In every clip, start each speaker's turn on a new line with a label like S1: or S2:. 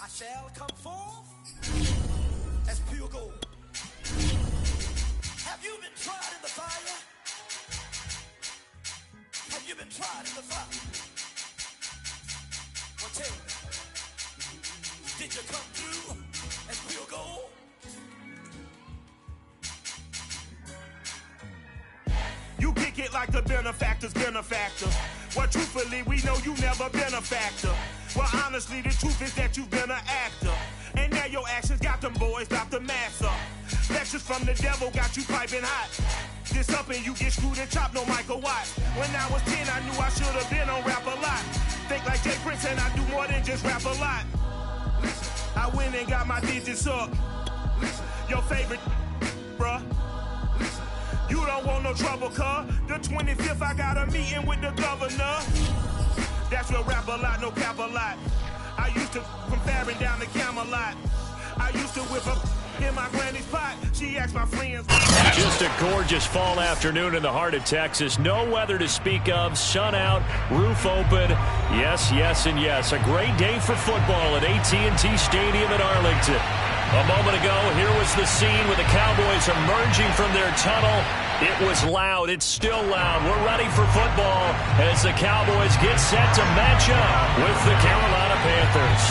S1: I shall come forth as pure gold. Have you been tried in the fire? Have you been tried in the fire? Well, tell me, did you come through as pure gold?
S2: You kick it like the benefactor's benefactor. Well, truthfully, we know you never been a factor. Well, honestly, the truth is that you've been an actor. And now your actions got them boys about to mass up. Lectures from the devil got you piping hot. This up and you get screwed and chopped, no Michael Watt. When I was 10, I knew I should have been on rap a lot. Think like Jay Prince and I do more than just rap a lot. I went and got my digits up. Your favorite, bruh. You don't want no trouble, cuz. The 25th, I got a meeting with the governor. That's real rap a lot, no cap a lot. I used to from Farron down to Camelot. I used to whip up in my granny's pot. She asked my friends.
S3: Just a gorgeous fall afternoon in the heart of Texas. No weather to speak of. Sun out, roof open. Yes, yes, and yes. A great day for football at AT&T Stadium in Arlington. A moment ago, here was the scene with the Cowboys emerging from their tunnel. It was loud. It's still loud. We're ready for football as the Cowboys get set to match up with the Carolina Panthers.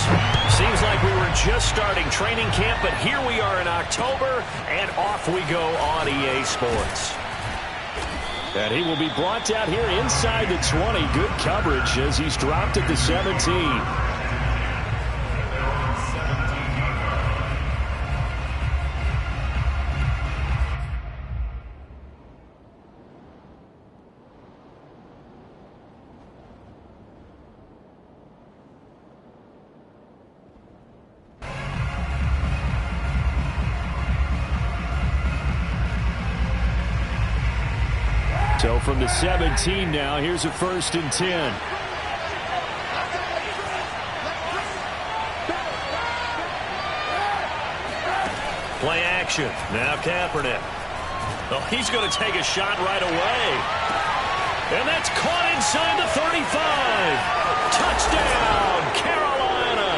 S3: Seems like we were just starting training camp, but here we are in October, and off we go on EA Sports. And he will be brought down here inside the 20. Good coverage as he's dropped at the 17. So from the 17 now, here's a 1st and 10. Play action. Now Kaepernick. Oh, he's going to take a shot right away. And that's caught inside the 35. Touchdown, Carolina.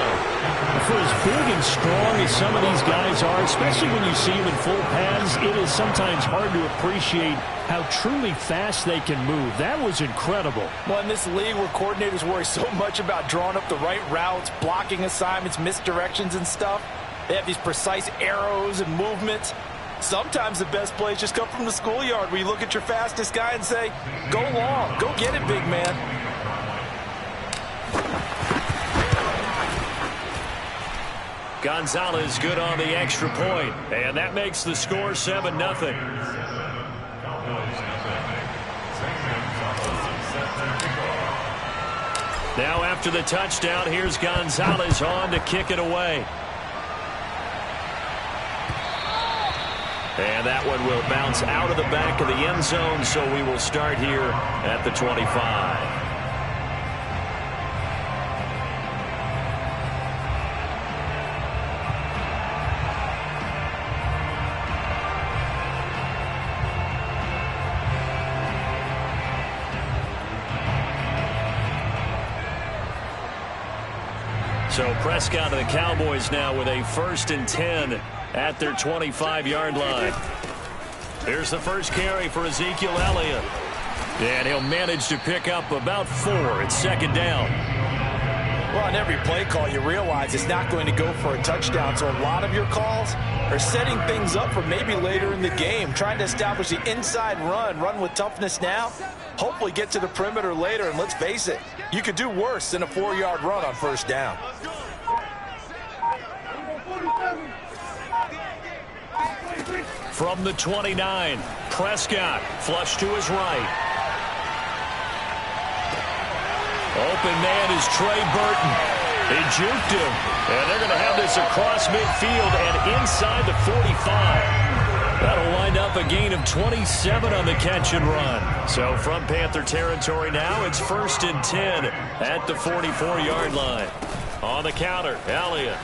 S3: For as big and strong as some of these guys are, especially when you see them in full pads, it is sometimes hard to appreciate how truly fast they can move. That was incredible.
S4: Well, in this league where coordinators worry so much about drawing up the right routes, blocking assignments, misdirections and stuff, they have these precise arrows and movements. Sometimes the best plays just come from the schoolyard where you look at your fastest guy and say, go long, go get it, big man.
S3: Gonzalez good on the extra point, and that makes the score 7-0. Now after the touchdown, here's Gonzalez on to kick it away. And that one will bounce out of the back of the end zone, so we will start here at the 25. So Prescott and the Cowboys now with a 1st and 10 at their 25-yard line. Here's the first carry for Ezekiel Elliott. And he'll manage to pick up about 4. It's 2nd down.
S4: Well, on every play call, you realize it's not going to go for a touchdown. So a lot of your calls are setting things up for maybe later in the game, trying to establish the inside run with toughness now, hopefully get to the perimeter later. And let's face it, you could do worse than a 4-yard run on 1st down.
S3: From the 29, Prescott flush to his right. Open man is Trey Burton. He juked him, and they're going to have this across midfield and inside the 45. That'll wind up a gain of 27 on the catch and run. So from Panther territory now, it's 1st and 10 at the 44-yard line. On the counter, Elliott.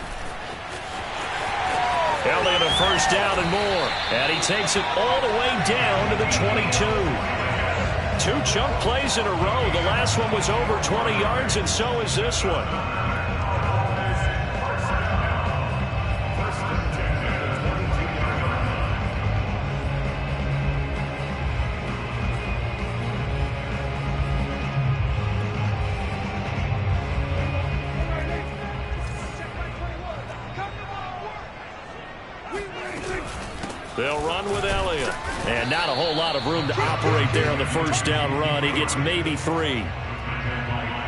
S3: Elliott a 1st down and more. And he takes it all the way down to the 22. 2 chunk plays in a row. The last one was over 20 yards, and so is this one. They'll run with Elliott. And not a whole lot of room to operate there on the first down run. He gets maybe 3.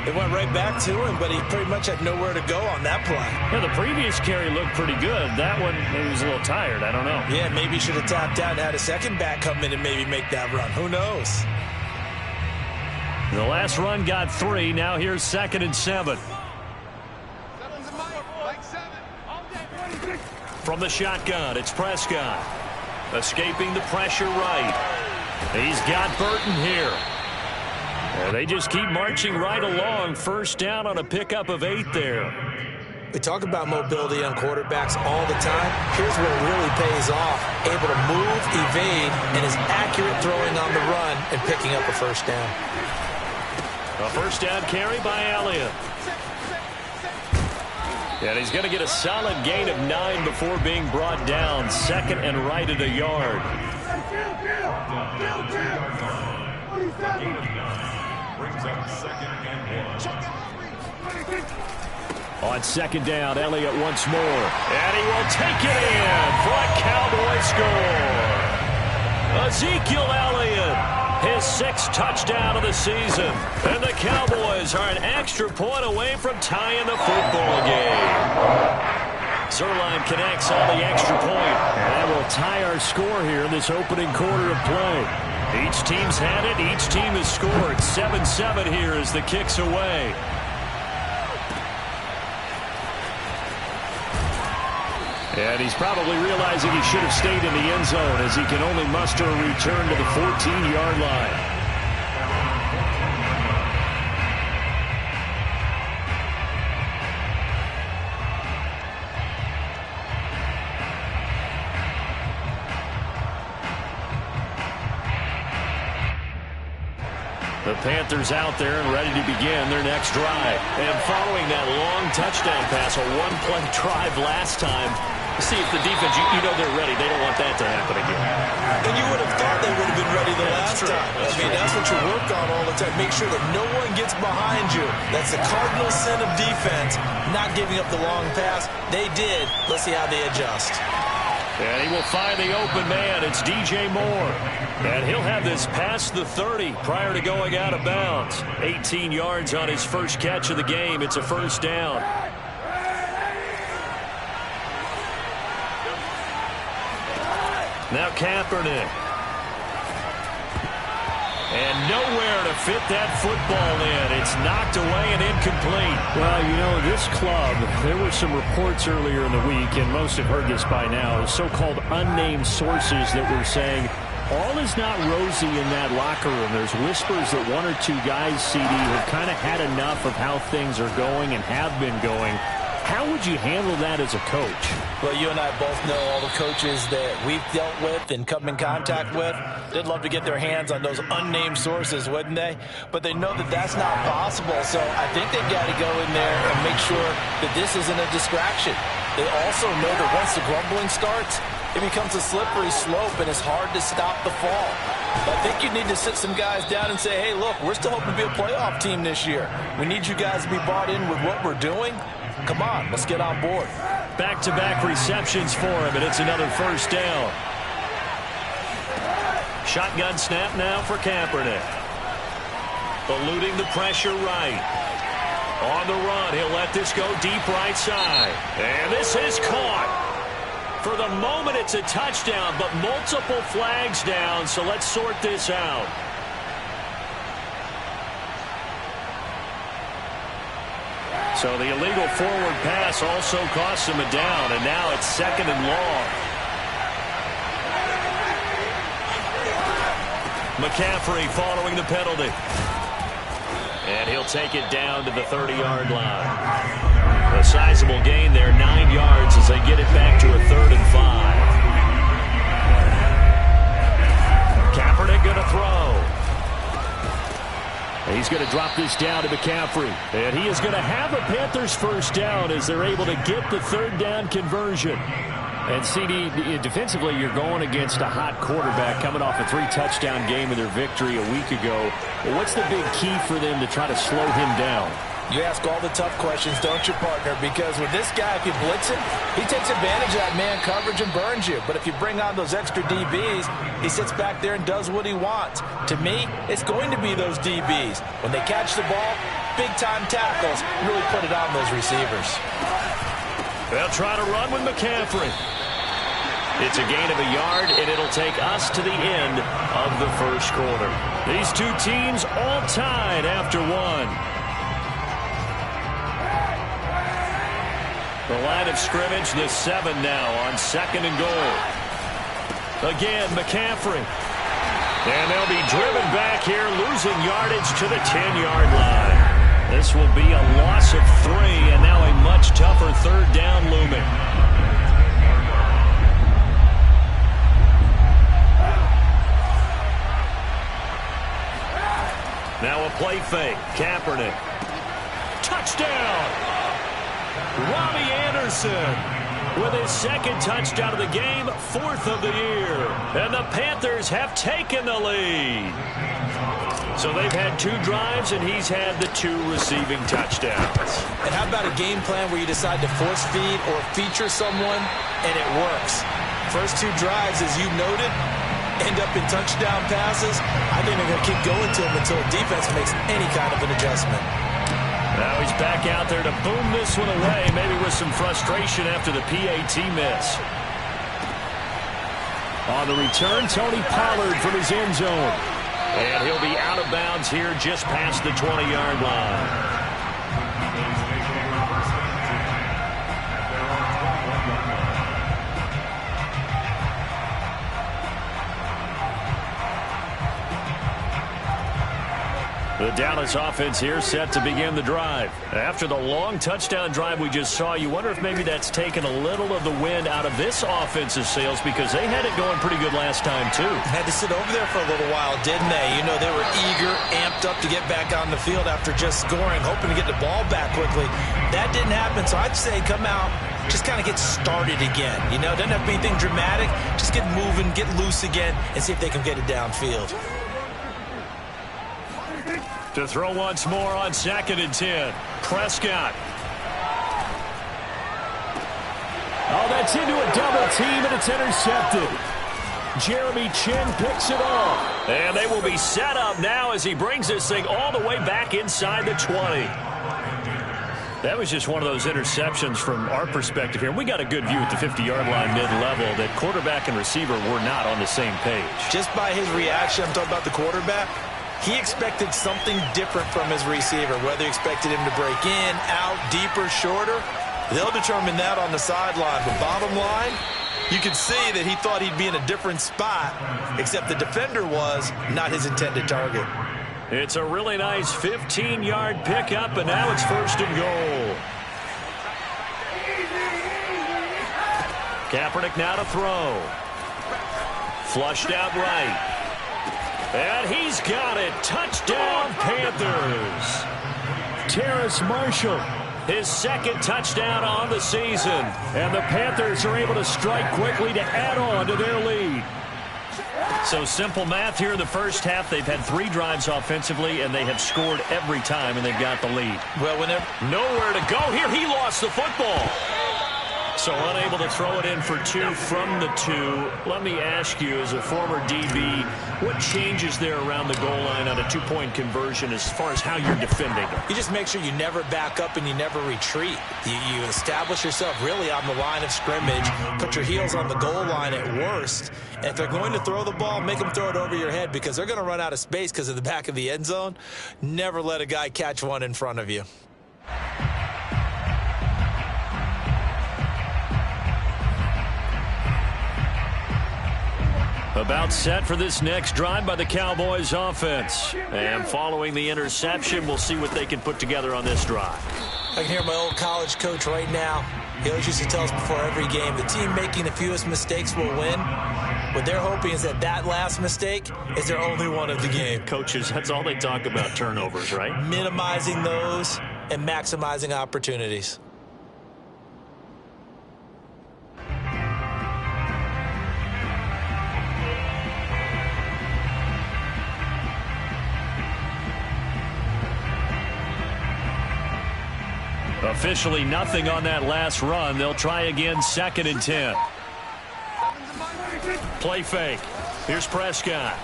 S4: It went right back to him, but he pretty much had nowhere to go on that play.
S3: Yeah, the previous carry looked pretty good. That one, he was a little tired. I don't know.
S4: Yeah, maybe he should have tapped out and had a second back come in and maybe make that run. Who knows?
S3: The last run got 3. Now here's 2nd and 7. From the shotgun, it's Prescott. Escaping the pressure right. He's got Burton here. They just keep marching right along. First down on a pickup of 8 there.
S4: We talk about mobility on quarterbacks all the time. Here's where it really pays off. Able to move, evade, and is accurate throwing on the run and picking up a first down.
S3: A first down carry by Elliott. And he's going to get a solid gain of 9 before being brought down. 2nd and right at a yard. On 2nd down, Elliott once more. And he will take it in for a Cowboy score. Ezekiel Elliott, his 6th touchdown of the season. And the Cowboys are an extra point away from tying the football game. Zuerlein connects on the extra point. And that will tie our score here in this opening quarter of play. Each team's had it. Each team has scored. 7-7 here as the kick's away. And he's probably realizing he should have stayed in the end zone as he can only muster a return to the 14-yard line. The Panthers out there and ready to begin their next drive. And following that long touchdown pass, a one-play drive last time, see if the defense, you know they're ready. They don't want that to happen again.
S4: And you would have thought they would have been ready the last time. That's what you work on all the time. Make sure that no one gets behind you. That's the cardinal sin of defense, not giving up the long pass. They did. Let's see how they adjust.
S3: And he will find the open man. It's DJ Moore. And he'll have this past the 30 prior to going out of bounds. 18 yards on his first catch of the game. It's a first down. Now Kaepernick. And nowhere to fit that football in. It's knocked away and incomplete. Well, you know, this club, there were some reports earlier in the week, and most have heard this by now, so-called unnamed sources that were saying all is not rosy in that locker room. There's whispers that 1 or 2 guys, CD, have kind of had enough of how things are going and have been going. How would you handle that as a coach?
S4: Well, you and I both know all the coaches that we've dealt with and come in contact with. They'd love to get their hands on those unnamed sources, wouldn't they? But they know that that's not possible, so I think they've got to go in there and make sure that this isn't a distraction. They also know that once the grumbling starts, it becomes a slippery slope, and it's hard to stop the fall. But I think you need to sit some guys down and say, hey, look, we're still hoping to be a playoff team this year. We need you guys to be bought in with what we're doing. Come on, let's get on board.
S3: Back-to-back receptions for him, and it's another first down. Shotgun snap now for Kaepernick. Eluding the pressure right. On the run, he'll let this go deep right side. And this is caught. For the moment, it's a touchdown, but multiple flags down, so let's sort this out. So the illegal forward pass also costs him a down, and now it's 2nd and long. McCaffrey following the penalty. And he'll take it down to the 30-yard line. A sizable gain there, 9 yards as they get it back to a 3rd and 5. Kaepernick going to throw. He's going to drop this down to McCaffrey. And he is going to have a Panthers first down as they're able to get the 3rd down conversion. And CD, defensively, you're going against a hot quarterback coming off a 3-touchdown game in their victory a week ago. Well, what's the big key for them to try to slow him down?
S4: You ask all the tough questions, don't you, partner? Because with this guy, if you blitz him, he takes advantage of that man coverage and burns you. But if you bring on those extra DBs, he sits back there and does what he wants. To me, it's going to be those DBs. When they catch the ball, big-time tackles really put it on those receivers.
S3: They'll try to run with McCaffrey. It's a gain of a yard, and it'll take us to the end of the first quarter. These two teams all tied after one. The line of scrimmage, the 7 now on 2nd and goal. Again, McCaffrey. And they'll be driven back here, losing yardage to the 10-yard line. This will be a loss of 3, and now a much tougher 3rd down looming. Now a play fake. Kaepernick. Touchdown! Robbie Anderson with his 2nd touchdown of the game, 4th of the year. And the Panthers have taken the lead. So they've had 2 drives, and he's had the 2 receiving touchdowns.
S4: And how about a game plan where you decide to force feed or feature someone, and it works? First 2 drives, as you noted, end up in touchdown passes. I think they're going to keep going to him until the defense makes any kind of an adjustment.
S3: Now he's back out there to boom this one away, maybe with some frustration after the PAT miss. On the return, Tony Pollard from his end zone. And he'll be out of bounds here just past the 20-yard line. The Dallas offense here set to begin the drive. After the long touchdown drive we just saw, you wonder if maybe that's taken a little of the wind out of this offense's sails, because they had it going pretty good last time, too.
S4: Had to sit over there for a little while, didn't they? You know, they were eager, amped up to get back on the field after just scoring, hoping to get the ball back quickly. That didn't happen, so I'd say come out, just kind of get started again. You know, doesn't have to be anything dramatic. Just get moving, get loose again, and see if they can get it downfield.
S3: To throw once more on 2nd and 10. Prescott. Oh, that's into a double team, and it's intercepted. Jeremy Chin picks it off. And they will be set up now as he brings this thing all the way back inside the 20. That was just one of those interceptions from our perspective here. We got a good view at the 50-yard line mid-level that quarterback and receiver were not on the same page.
S4: Just by his reaction, I'm talking about the quarterback, he expected something different from his receiver, whether he expected him to break in, out, deeper, shorter. They'll determine that on the sideline. But bottom line, you can see that he thought he'd be in a different spot, except the defender was not his intended target.
S3: It's a really nice 15-yard pickup, and now it's 1st and goal. Kaepernick now to throw. Flushed out right. And he's got it. Touchdown, Panthers. Terrace Marshall, his 2nd touchdown on the season. And the Panthers are able to strike quickly to add on to their lead. So simple math here in the first half. They've had 3 drives offensively, and they have scored every time, and they've got the lead.
S4: Well,
S3: nowhere to go here. He lost the football. So unable to throw it in for 2 from the 2. Let me ask you, as a former DB, what changes there around the goal line on a 2-point conversion as far as how you're defending them?
S4: You just make sure you never back up and you never retreat. You establish yourself really on the line of scrimmage, put your heels on the goal line at worst. And if they're going to throw the ball, make them throw it over your head, because they're going to run out of space because of the back of the end zone. Never let a guy catch one in front of you.
S3: About set for this next drive by the Cowboys offense. And following the interception, we'll see what they can put together on this drive.
S4: I can hear my old college coach right now. He always used to tell us before every game, the team making the fewest mistakes will win. What they're hoping is that last mistake is their only one of the game.
S3: Coaches, that's all they talk about, turnovers, right?
S4: Minimizing those and maximizing opportunities.
S3: Officially nothing on that last run. They'll try again, 2nd and 10. Play fake. Here's Prescott.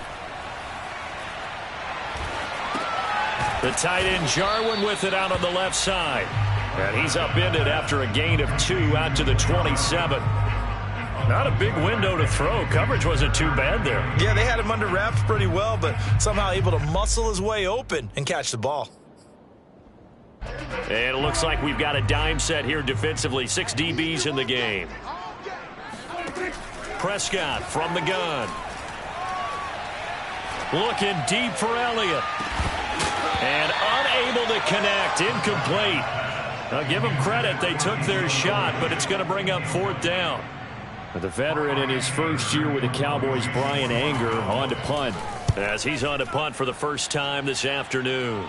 S3: The tight end Jarwin with it out on the left side. And he's upended after a gain of 2 out to the 27. Not a big window to throw. Coverage wasn't too bad there.
S4: Yeah, they had him under wraps pretty well, but somehow able to muscle his way open and catch the ball.
S3: And it looks like we've got a dime set here defensively. 6 DBs in the game. Prescott from the gun. Looking deep for Elliott. And unable to connect. Incomplete. Now give them credit. They took their shot, but it's going to bring up 4th down. The veteran in his first year with the Cowboys, Brian Anger, on to punt. As he's on to punt for the first time this afternoon.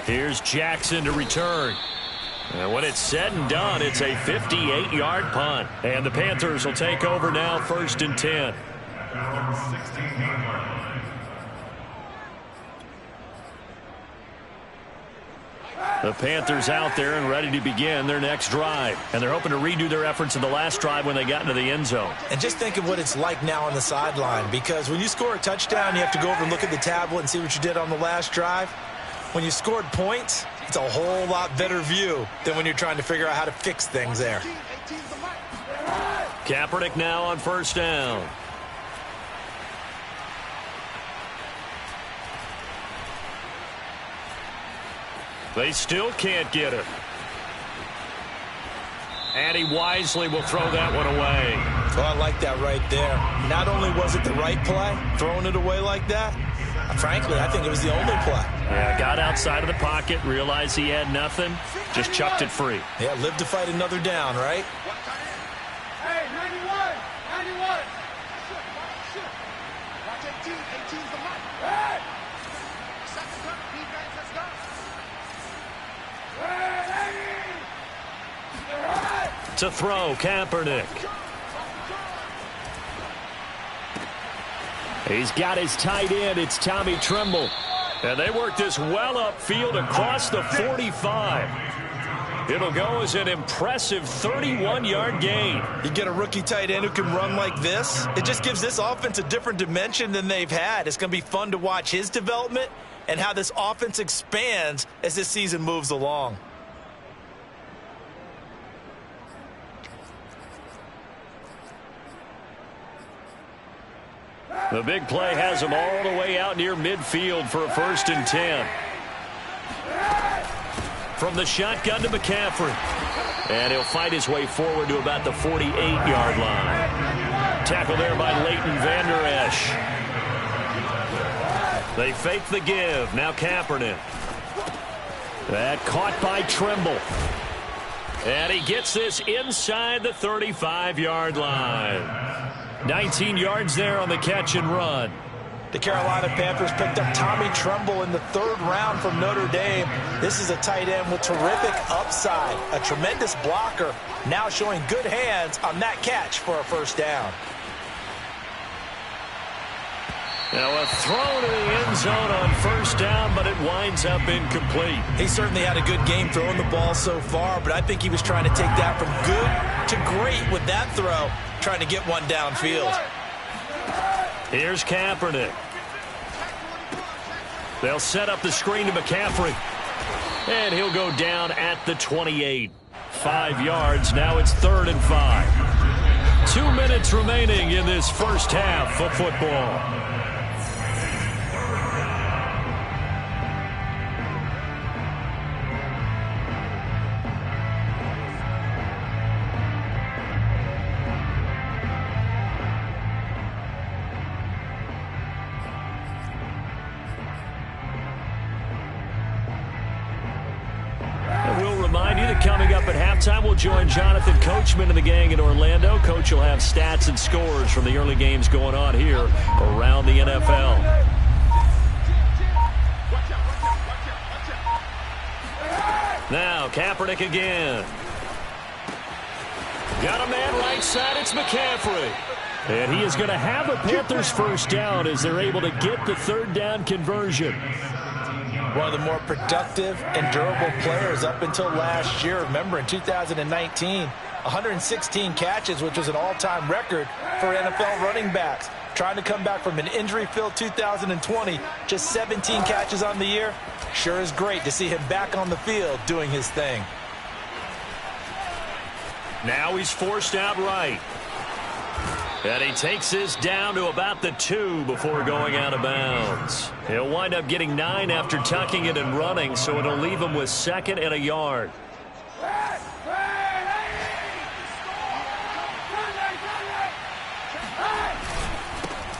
S3: Here's Jackson to return. And when it's said and done, it's a 58-yard punt. And the Panthers will take over now, 1st and 10. The Panthers out there and ready to begin their next drive. And they're hoping to redo their efforts in the last drive when they got into the end zone.
S4: And just think of what it's like now on the sideline, because when you score a touchdown, you have to go over and look at the tablet and see what you did on the last drive. When you scored points, it's a whole lot better view than when you're trying to figure out how to fix things there.
S3: Kaepernick now on 1st down. They still can't get it. And he wisely will throw that one away.
S4: Oh, I like that right there. Not only was it the right play, throwing it away like that, frankly, I think it was the only play.
S3: Yeah, got outside of the pocket, realized he had nothing, just chucked it free.
S4: Yeah, live to fight another down, right?
S1: Hey, 91! 91! Watch 18. 18's the mark. Hey! Second up, defense, let's go.
S3: To throw, Kaepernick. He's got his tight end. It's Tommy Tremble. And they work this well upfield across the 45. It'll go as an impressive 31-yard gain.
S4: You get a rookie tight end who can run like this. It just gives this offense a different dimension than they've had. It's going to be fun to watch his development and how this offense expands as this season moves along.
S3: The big play has him all the way out near midfield for a 1st and 10. From the shotgun to McCaffrey. And he'll fight his way forward to about the 48-yard line. Tackle there by Leighton Vander Esch. They fake the give. Now Kaepernick. That caught by Tremble. And he gets this inside the 35-yard line. 19 yards there on the catch and run.
S4: The Carolina Panthers picked up Tommy Tremble in the 3rd round from Notre Dame. This is a tight end with terrific upside, a tremendous blocker, now showing good hands on that catch for a 1st down.
S3: Now a throw to the end zone on 1st down, but it winds up incomplete.
S4: He certainly had a good game throwing the ball so far, but I think he was trying to take that from good to great with that throw, trying to get one downfield.
S3: Here's Kaepernick. They'll set up the screen to McCaffrey. And he'll go down at the 28. 5 yards. Now it's 3rd and 5. 2 minutes remaining in this first half of football. Coming up at halftime, we'll join Jonathan Coachman and the gang in Orlando. Coach will have stats and scores from the early games going on here around the NFL. Now, Kaepernick again. Got a man right side, it's McCaffrey. And he is going to have a Panthers 1st down as they're able to get the 3rd down conversion.
S4: one of the more productive and durable players up until last year. Remember, in 2019, 116 catches, which was an all-time record for NFL running backs. Trying to come back from an injury-filled 2020, just 17 catches on the year. Sure is great to see him back on the field doing his thing.
S3: Now he's forced out right. And he takes this down to about the 2 before going out of bounds. He'll wind up getting 9 after tucking it and running, so it'll leave him with 2nd and a yard.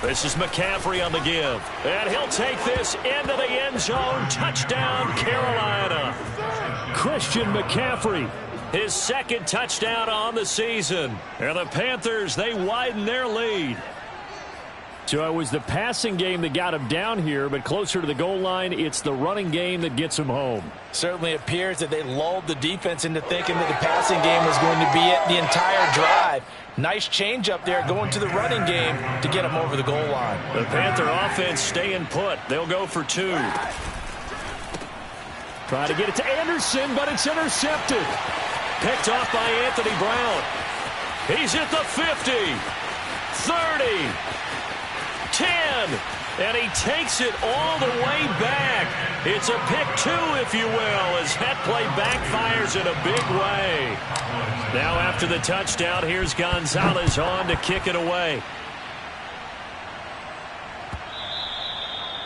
S3: This is McCaffrey on the give. And he'll take this into the end zone. Touchdown, Carolina. Christian McCaffrey, his 2nd touchdown on the season. And the Panthers, they widen their lead. So it was the passing game that got him down here, but closer to the goal line, it's the running game that gets him home.
S4: Certainly appears that they lulled the defense into thinking that the passing game was going to be it the entire drive. Nice change up there going to the running game to get him over the goal line.
S3: The Panther offense staying put. They'll go for 2. Try to get it to Anderson, but it's intercepted. Picked off by Anthony Brown. He's at the 50, 30, 10, and he takes it all the way back. It's a pick 2, if you will, as that play backfires in a big way. Now after the touchdown, here's Gonzalez on to kick it away.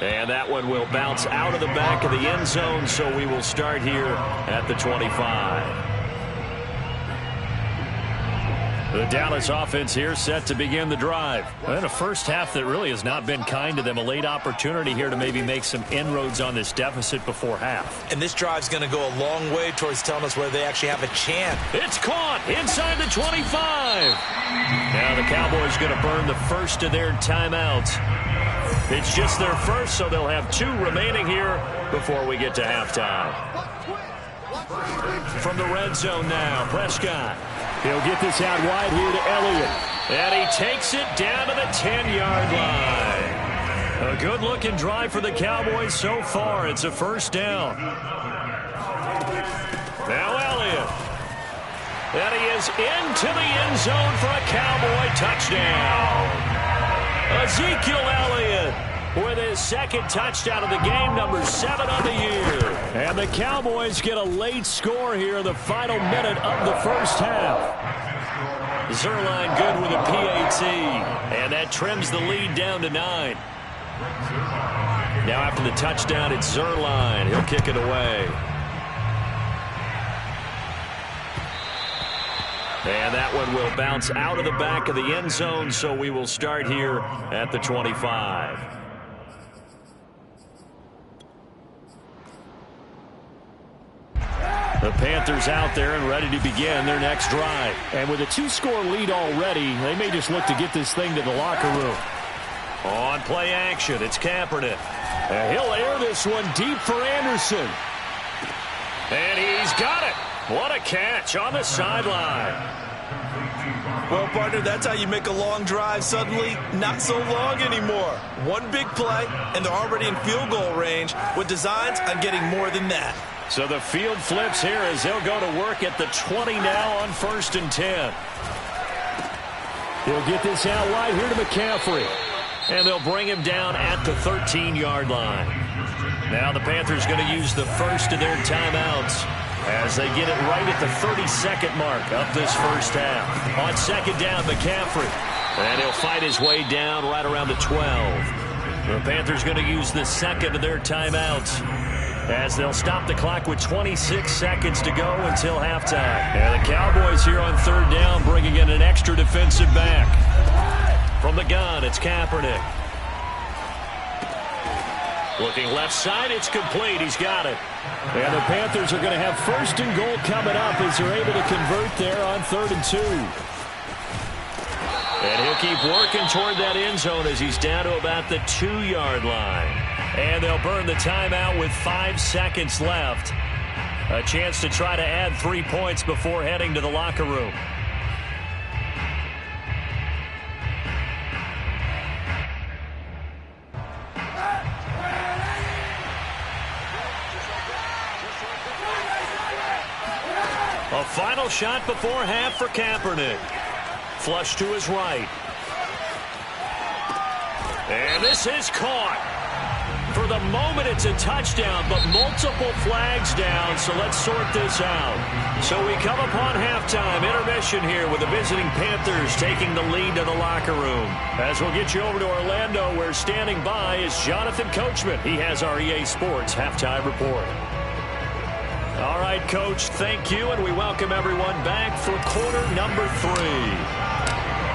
S3: And that one will bounce out of the back of the end zone, so we will start here at the 25. The Dallas offense here set to begin the drive. And a first half that really has not been kind to them. A late opportunity here to maybe make some inroads on this deficit before half.
S4: And this drive's going to go a long way towards telling us whether they actually have a chance.
S3: It's caught inside the 25. Now the Cowboys going to burn the first of their timeouts. It's just their first, so they'll have 2 remaining here before we get to halftime. From the red zone now, Prescott. He'll get this out wide here to Elliott. And he takes it down to the 10-yard line. A good-looking drive for the Cowboys so far. It's a first down. Now Elliott. And he is into the end zone for a Cowboy touchdown. Ezekiel Elliott with his 2nd touchdown of the game, number 7 on the year. And the Cowboys get a late score here in the final minute of the first half. Zuerlein good with a PAT, and that trims the lead down to 9. Now after the touchdown, it's Zuerlein. He'll kick it away. And that one will bounce out of the back of the end zone, so we will start here at the 25. The Panthers out there and ready to begin their next drive. And with a 2-score lead already, they may just look to get this thing to the locker room. On play action, it's Kaepernick. And he'll air this one deep for Anderson. And he's got it. What a catch on the sideline.
S4: Well, partner, that's how you make a long drive suddenly not so long anymore. One big play, and they're already in field goal range with designs on getting more than that.
S3: So the field flips here as they'll go to work at the 20 now on 1st and 10. He'll get this out wide here to McCaffrey. And they'll bring him down at the 13-yard line. Now the Panthers going to use the first of their timeouts as they get it right at the 32nd mark of this first half. On 2nd down, McCaffrey. And he'll fight his way down right around the 12. The Panthers going to use the 2nd of their timeouts as they'll stop the clock with 26 seconds to go until halftime. And the Cowboys here on 3rd down bringing in an extra defensive back. From the gun, it's Kaepernick. Looking left side, it's complete. He's got it. And the Panthers are going to have 1st and goal coming up as they're able to convert there on 3rd and 2. And he'll keep working toward that end zone as he's down to about the 2-yard line. And they'll burn the timeout with 5 seconds left. A chance to try to add 3 points before heading to the locker room. A final shot before half for Kaepernick. Flush to his right. And this is caught. For the moment, it's a touchdown, but multiple flags down, so let's sort this out. So we come upon halftime, intermission here with the visiting Panthers taking the lead to the locker room. As we'll get you over to Orlando, where standing by is Jonathan Coachman. He has our EA Sports halftime report. All right, Coach, thank you, and we welcome everyone back for quarter number 3.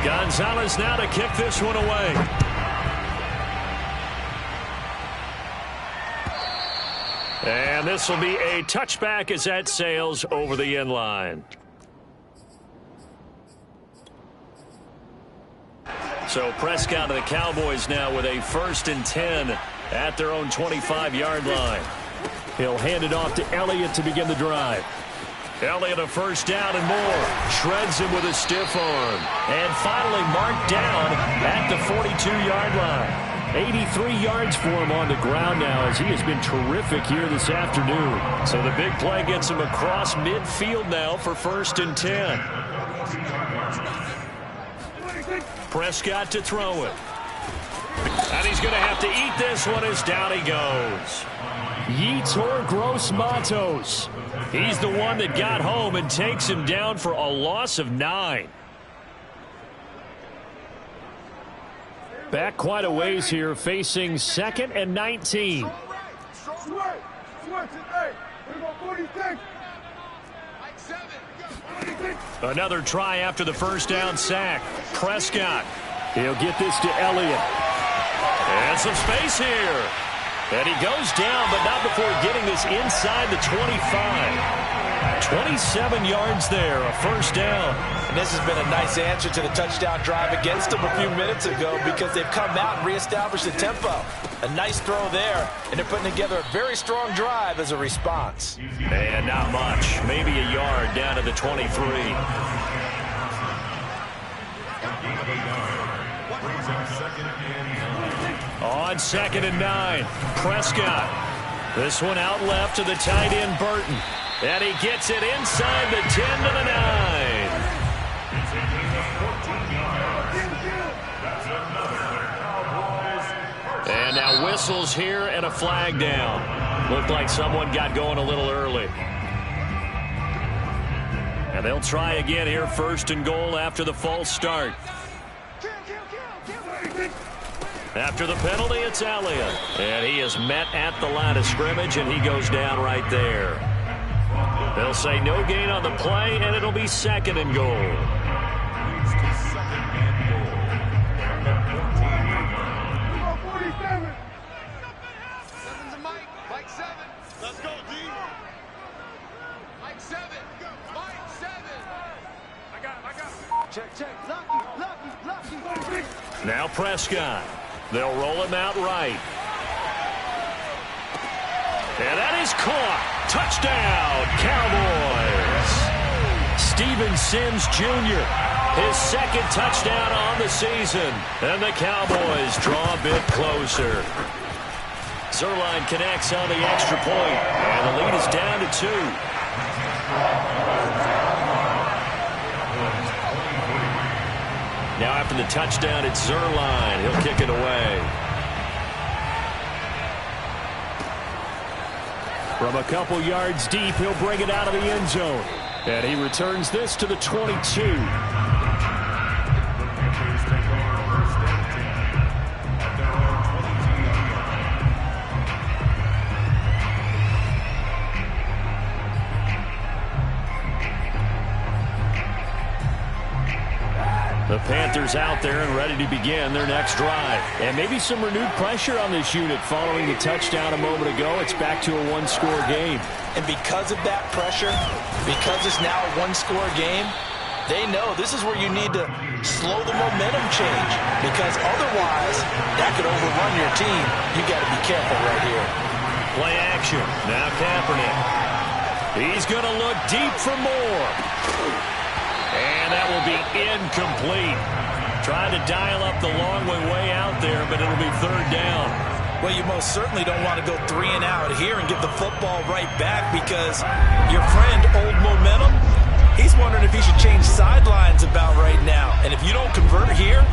S3: Gonzalez now to kick this one away. And this will be a touchback as that sails over the end line. So Prescott of the Cowboys now with a 1st and 10 at their own 25-yard line. He'll hand it off to Elliott to begin the drive. Elliott a 1st down and more. Shreds him with a stiff arm. And finally marked down at the 42-yard line. 83 yards for him on the ground now, as he has been terrific here this afternoon. So the big play gets him across midfield now for 1st and 10. Prescott to throw it. And he's going to have to eat this one as down he goes. Yetur Gross-Matos. He's the one that got home and takes him down for a loss of 9. Back quite a ways here, facing 2nd and 19. Another try after the 1st down sack. Prescott. He'll get this to Elliott. And some space here. And he goes down, but not before getting this inside the 25. 27 yards there, a 1st down.
S4: And this has been a nice answer to the touchdown drive against them a few minutes ago, because they've come out and reestablished the tempo. A nice throw there, and they're putting together a very strong drive as a response.
S3: And not much, maybe a yard down to the 23. On 2nd and 9, Prescott. This one out left to the tight end, Burton. And he gets it inside the 10 to the 9. And now whistles here and a flag down. Looked like someone got going a little early. And they'll try again here, 1st and goal after the false start. After the penalty, it's Elliott. And he is met at the line of scrimmage, and he goes down right there. They'll say no gain on the play, and it'll be 2nd and goal. Now Prescott. They'll roll him out right. And that is caught. Touchdown, Cowboys. Steven Sims Jr., his 2nd touchdown on the season. And the Cowboys draw a bit closer. Zuerlein connects on the extra point, and the lead is down to 2. Now after the touchdown, it's Zuerlein. He'll kick it away. From a couple yards deep, he'll bring it out of the end zone. And he returns this to the 22. The Panthers out there and ready to begin their next drive. And maybe some renewed pressure on this unit following the touchdown a moment ago. It's back to a 1-score game.
S4: And because of that pressure, because it's now a 1-score game, they know this is where you need to slow the momentum change, because otherwise that could overrun your team. You got to be careful right here.
S3: Play action. Now Kaepernick. He's going to look deep for more. And that will be incomplete. Trying to dial up the long way out there, but it'll be 3rd down.
S4: Well, you most certainly don't want to go 3 and out here and give the football right back, because your friend, Old Momentum, He's wondering if he should change sidelines about right now. And if you don't convert here,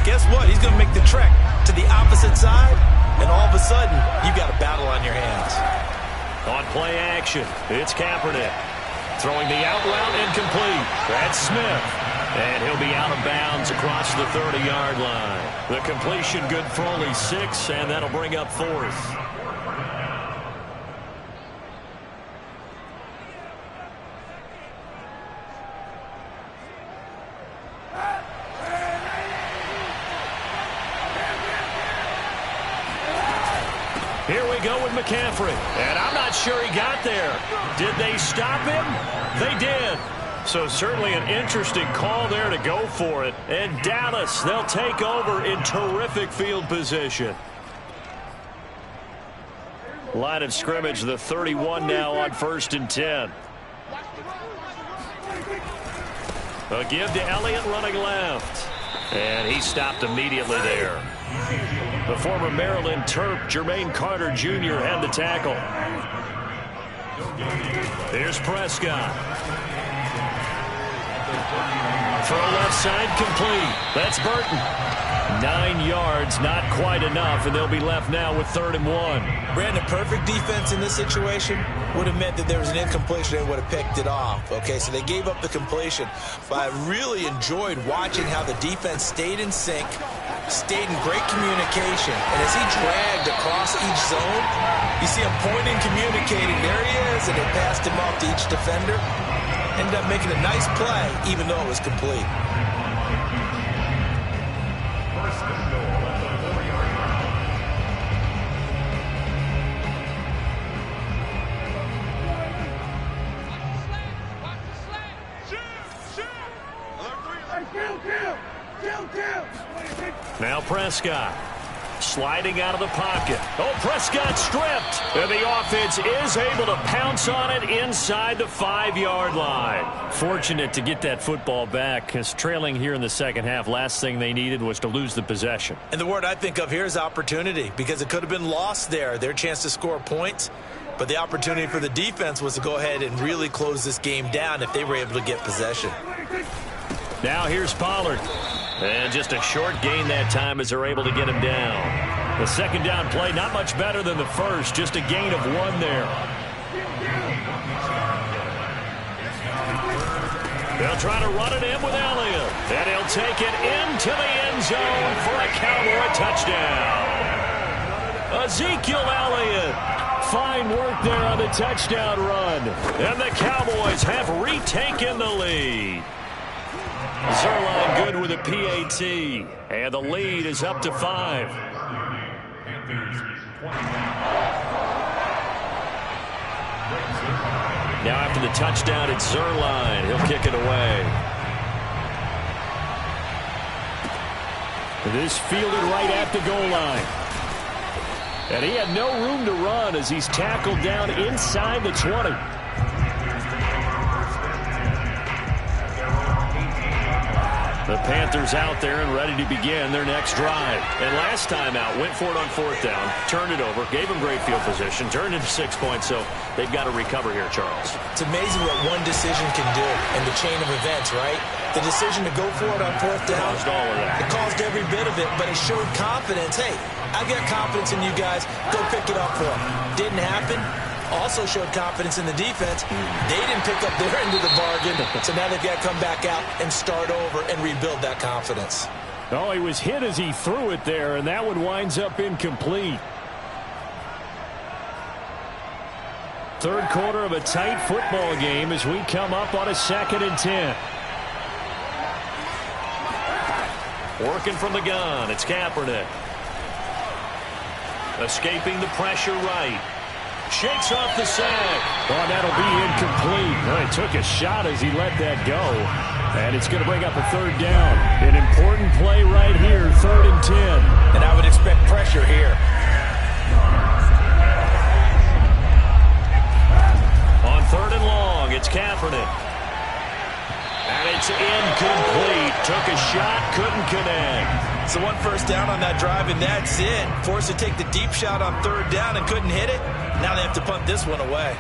S4: guess what? He's going to make the trek to the opposite side, and all of a sudden, you've got a battle on your hands.
S3: On play action, it's Kaepernick. Throwing the out route incomplete. That's Smith. And he'll be out of bounds across the 30-yard line. The completion good for only 6, and that'll bring up 4th. Here we go with McCaffrey. And I'm not sure he got there. Did they stop him? They did. So certainly an interesting call there to go for it. And Dallas, they'll take over in terrific field position. Line of scrimmage, the 31 now on 1st and 10. A give to Elliott running left. And he stopped immediately there. The former Maryland Terp, Jermaine Carter Jr. had the tackle. Here's Prescott. Throw left side complete. That's Burton. 9 yards, not quite enough, and they'll be left now with 3rd and 1.
S4: Brandon, perfect defense in this situation would have meant that there was an incompletion and would have picked it off. Okay, so they gave up the completion. But I really enjoyed watching how the defense stayed in sync, stayed in great communication. And as he dragged across each zone, you see him pointing, communicating. There he is, and they passed him off to each defender. Ended up making a nice play, even though it was complete.
S3: Now Prescott sliding out of the pocket. Oh, Prescott stripped. And the offense is able to pounce on it inside the 5-yard line. Fortunate to get that football back, because trailing here in the second half, last thing they needed was to lose the possession.
S4: And the word I think of here is opportunity, because it could have been lost there. Their chance to score points. But the opportunity for the defense was to go ahead and really close this game down if they were able to get possession.
S3: Now here's Pollard. And just a short gain that time as they're able to get him down. The second down play, not much better than the first. Just a gain of 1 there. They'll try to run it in with Elliott. And he'll take it into the end zone for a Cowboy touchdown. Ezekiel Elliott. Fine work there on the touchdown run. And the Cowboys have retaken the lead. Zuerlein good with a PAT. And the lead is up to 5. Now after the touchdown, it's Zuerlein. He'll kick it away. This fielded right at the goal line. And he had no room to run as he's tackled down inside the 20. The Panthers out there and ready to begin their next drive. And last time out, went for it on 4th down, turned it over, gave them great field position, turned into 6 points, so they've got to recover here, Charles.
S4: It's amazing what one decision can do in the chain of events, right? The decision to go for it on 4th down.
S3: Caused all of that.
S4: It caused every bit of it, but it showed confidence. Hey, I got confidence in you guys. Go pick it up for them. Didn't happen. Also showed confidence in the defense. They didn't pick up their end of the bargain, so now they've got to come back out and start over and rebuild that confidence.
S3: Oh, he was hit as he threw it there, and that one winds up incomplete. Third quarter of a tight football game as we come up on a 2nd and 10. Working from the gun, it's Kaepernick. Escaping the pressure right. Shakes off the sack. Oh, that'll be incomplete. Well, he took a shot as he let that go. And it's going to bring up a 3rd down. An important play right here, 3rd and 10.
S4: And I would expect pressure here.
S3: On 3rd and long, it's Kaepernick. And it's incomplete. Took a shot, couldn't connect.
S4: So 1 first down on that drive, and that's it. Forced to take the deep shot on 3rd down and couldn't hit it. Now they have to punt this one away.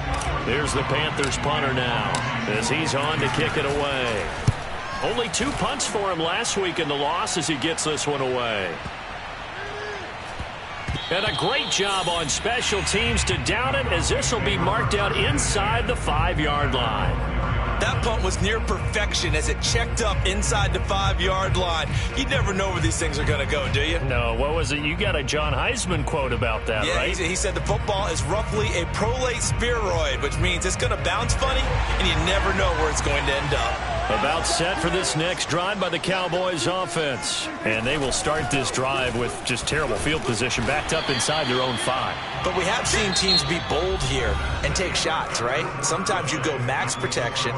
S3: Here's the Panthers punter now as he's on to kick it away. Only 2 punts for him last week in the loss as he gets this one away. And a great job on special teams to down it, as this will be marked out inside the 5-yard line.
S4: That punt was near perfection as it checked up inside the 5-yard line. You never know where these things are going to go, do you?
S3: No, what was it? You got a John Heisman quote about that,
S4: yeah,
S3: right?
S4: He said the football is roughly a prolate spheroid, which means it's going to bounce funny, and you never know where it's going to end up.
S3: About set for this next drive by the Cowboys offense. And they will start this drive with just terrible field position, backed up inside their own 5.
S4: But we have seen teams be bold here and take shots, right? Sometimes you go max protection,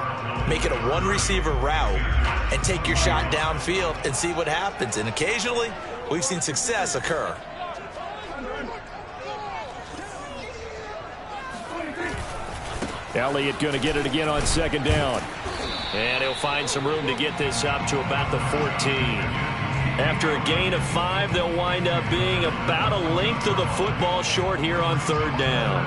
S4: make it a 1-receiver route, and take your shot downfield and see what happens. And occasionally, we've seen success occur.
S3: Elliott going to get it again on second down. And he'll find some room to get this up to about the 14. After a gain of 5, they'll wind up being about a length of the football short here on third down.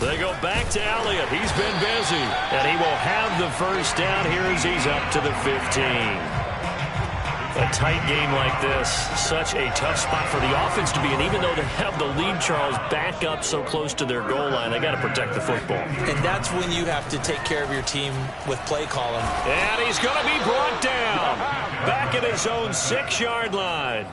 S3: They go back to Elliott. He's been busy. And he will have the first down here as he's up to the 15. A tight game like this, such a tough spot for the offense to be in. Even though they have the lead, Charles, back up so close to their goal line, they got to protect the football.
S4: And that's when you have to take care of your team with play calling.
S3: And he's going to be brought down back at his own 6-yard line.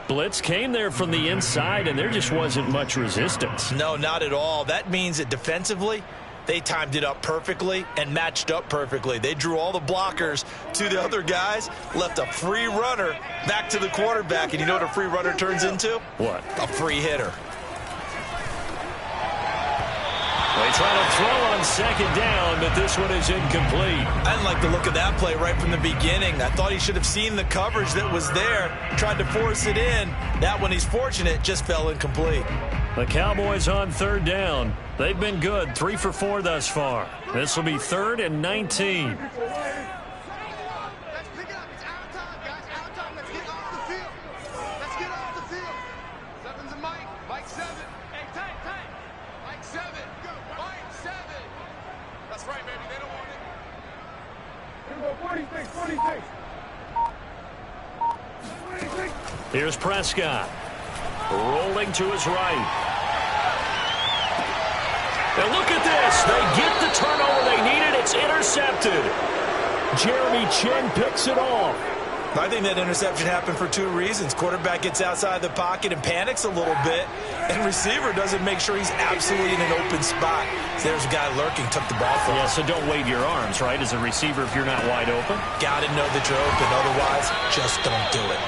S3: Blitz came there from the inside, and there just wasn't much resistance.
S4: No, not at all. That means that defensively, they timed it up perfectly and matched up perfectly. They drew all the blockers to the other guys, left a free runner back to the quarterback. And you know what a free runner turns into?
S3: What?
S4: A free hitter.
S3: They try to throw on second down, but this one is incomplete.
S4: I didn't like the look of that play right from the beginning. I thought he should have seen the coverage that was there, tried to force it in. That one, he's fortunate, just fell incomplete.
S3: The Cowboys on third down. They've been good, 3 for 4 thus far. This will be 3rd and 19. Here's Prescott. Rolling to his right. And look at this. They get the turnover they needed. It's intercepted. Jeremy Chinn picks it off.
S4: I think that interception happened for 2 reasons. Quarterback gets outside the pocket and panics a little bit, and receiver doesn't make sure he's absolutely in an open spot. So there's a guy lurking, took the ball from him.
S3: Yeah, so don't wave your arms, right, as a receiver if you're not wide open.
S4: Got to know that you're open. Otherwise, just don't do it.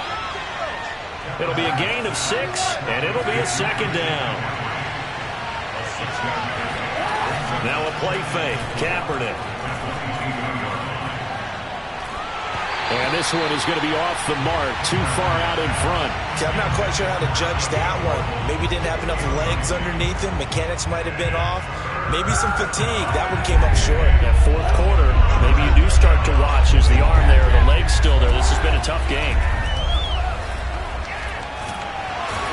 S3: It'll be a gain of 6, and it'll be a second down. Now a play fake. Kaepernick. And this one is going to be off the mark, too far out in front.
S4: I'm not quite sure how to judge that one. Maybe didn't have enough legs underneath him. Mechanics might have been off. Maybe some fatigue. That one came up short.
S3: Yeah, 4th quarter, maybe you do start to watch. Is the arm there, the leg's still there. This has been a tough game.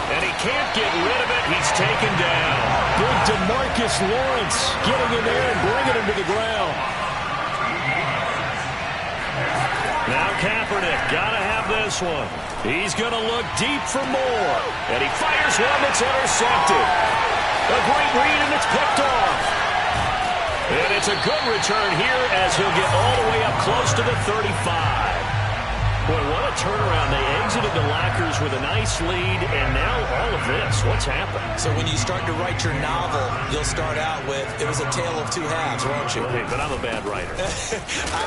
S3: And he can't get rid of it. He's taken down. Big DeMarcus Lawrence getting in there and bringing him to the ground. Now Kaepernick, got to have this one. He's going to look deep for more. And he fires one that's intercepted. A great read, and it's picked off. And it's a good return here as he'll get all the way up close to the 35. Boy, what a turnaround. They exited the Lockers with a nice lead, and now all of this. What's happened?
S4: So when you start to write your novel, you'll start out with, it was a tale of 2 halves, won't you?
S3: Hey, but I'm a bad writer.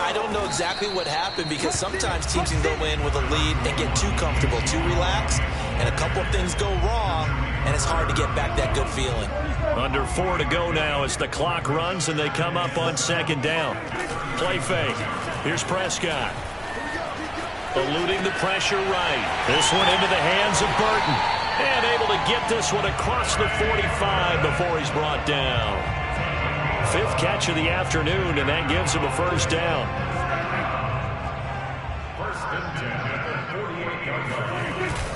S4: I don't know exactly what happened, because sometimes teams can go in with a lead and get too comfortable, too relaxed, and a couple of things go wrong, and it's hard to get back that good feeling.
S3: Under 4 to go now as the clock runs and they come up on second down. Play fake. Here's Prescott. Eluding the pressure right. This one into the hands of Burton. And able to get this one across the 45 before he's brought down. 5th catch of the afternoon, and that gives him a first down.
S1: First and 10 at the 48-yard line.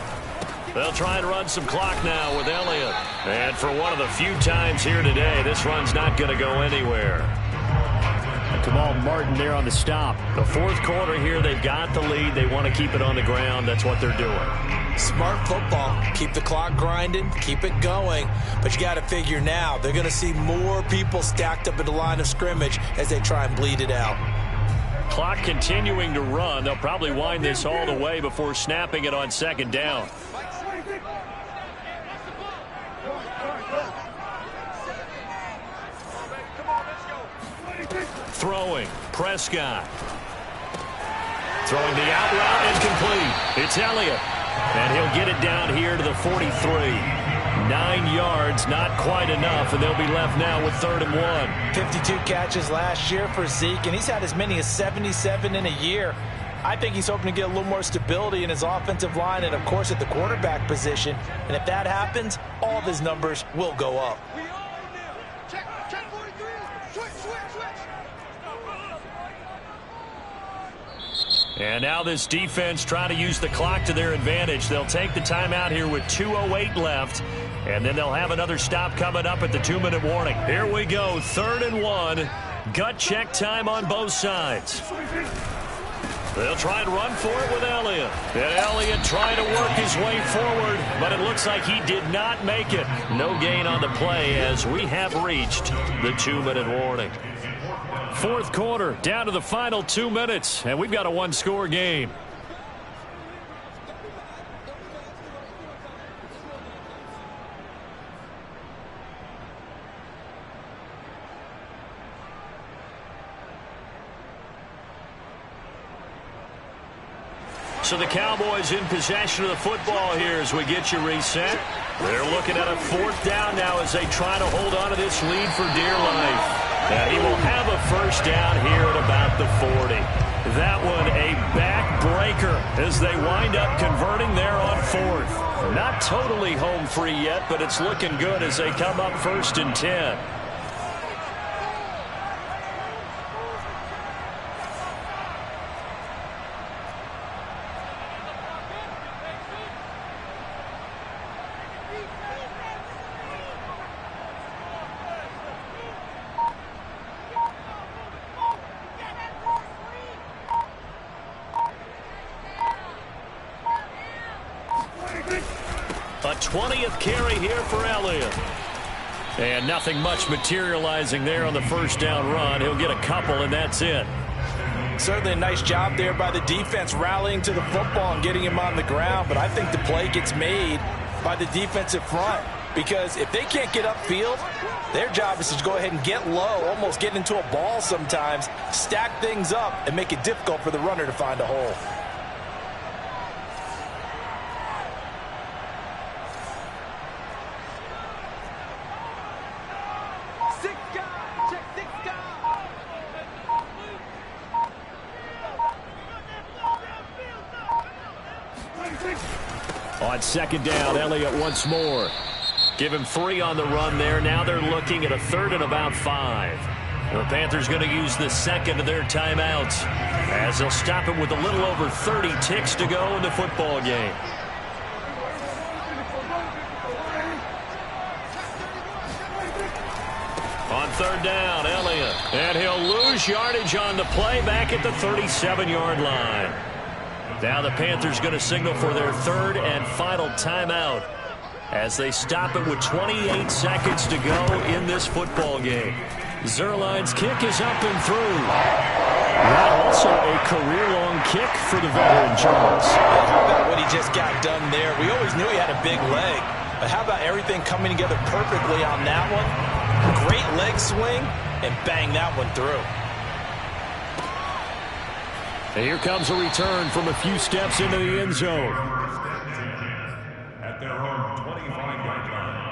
S3: They'll try and run some clock now with Elliott. And for one of the few times here today, this run's not going to go anywhere. Kamal Martin there on the stop. The fourth quarter here, they've got the lead. They want to keep it on the ground. That's what they're doing.
S4: Smart football. Keep the clock grinding. Keep it going. But you got to figure now, they're going to see more people stacked up at the line of scrimmage as they try and bleed it out.
S3: Clock continuing to run. They'll probably wind this all the way before snapping it on second down. Throwing, Prescott. Throwing the out route incomplete. It's Elliott. And he'll get it down here to the 43. 9 yards, not quite enough, and they'll be left now with 3rd and 1.
S4: 52 catches last year for Zeke, and he's had as many as 77 in a year. I think he's hoping to get a little more stability in his offensive line and, of course, at the quarterback position. And if that happens, all of his numbers will go up.
S3: And now this defense trying to use the clock to their advantage. They'll take the timeout here with 2:08 left. And then they'll have another stop coming up at the 2-minute warning. Here we go, 3rd and 1. Gut check time on both sides. They'll try and run for it with Elliott. And Elliott trying to work his way forward, but it looks like he did not make it. No gain on the play as we have reached the 2-minute warning. Fourth quarter, down to the final 2 minutes, and we've got a one-score game. So the Cowboys in possession of the football here as we get you reset. They're looking at a 4th down now as they try to hold on to this lead for dear life. And he will have a 1st down here at about the 40. That one a backbreaker as they wind up converting there on 4th. Not totally home free yet, but it's looking good as they come up 1st and 10. A 20th carry here for Elliott. And nothing much materializing there on the 1st down run. He'll get a couple, and that's it.
S4: Certainly a nice job there by the defense rallying to the football and getting him on the ground. But I think the play gets made by the defensive front. Because if they can't get upfield, their job is to go ahead and get low, almost get into a ball sometimes, stack things up, and make it difficult for the runner to find a hole.
S3: On 2nd down, Elliott once more. Give him 3 on the run there. Now they're looking at a 3rd and about 5. The Panthers going to use the 2nd of their timeouts as they'll stop him with a little over 30 ticks to go in the football game. On 3rd down, Elliott. And he'll lose yardage on the play back at the 37-yard line. Now the Panthers going to signal for their 3rd and final timeout as they stop it with 28 seconds to go in this football game. Zuerlein's kick is up and through. That also a career-long kick for the veteran Jones.
S4: How about what he just got done there? We always knew he had a big leg, but how about everything coming together perfectly on that one? Great leg swing, and bang that one through.
S3: And here comes a return from a few steps into the end zone.
S5: At their own 25-yard line.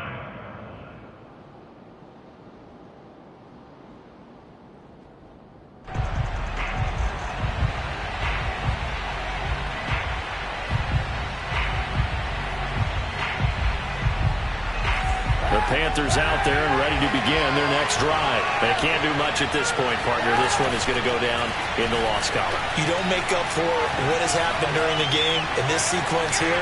S3: The Panthers out there and ready to begin their next drive. They can't do much at this point, partner. This one is going to go down in the loss column.
S4: You don't make up for what has happened during the game in this sequence here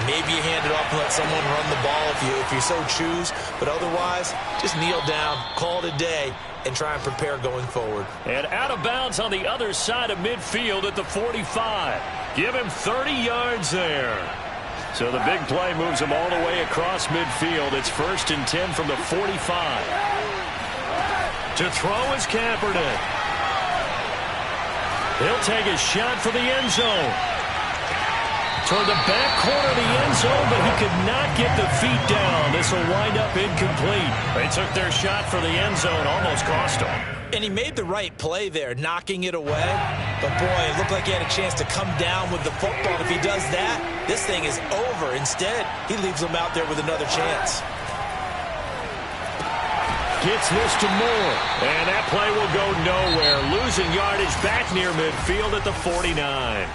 S4: Maybe you hand it off and let someone run the ball if you so choose. But otherwise, just kneel down, call it a day, and try and prepare going forward.
S3: And out of bounds on the other side of midfield at the 45. Give him 30 yards there. So the big play moves him all the way across midfield. It's 1st and 10 from the 45. To throw is Kaepernick. He'll take a shot for the end zone. Toward the back corner of the end zone, but he could not get the feet down. This will wind up incomplete. They took their shot for the end zone, almost cost him.
S4: And he made the right play there, knocking it away. But, boy, it looked like he had a chance to come down with the football. If he does that, this thing is over. Instead, he leaves him out there with another chance.
S3: Gets this to Moore. And that play will go nowhere. Losing yardage back near midfield at the 49.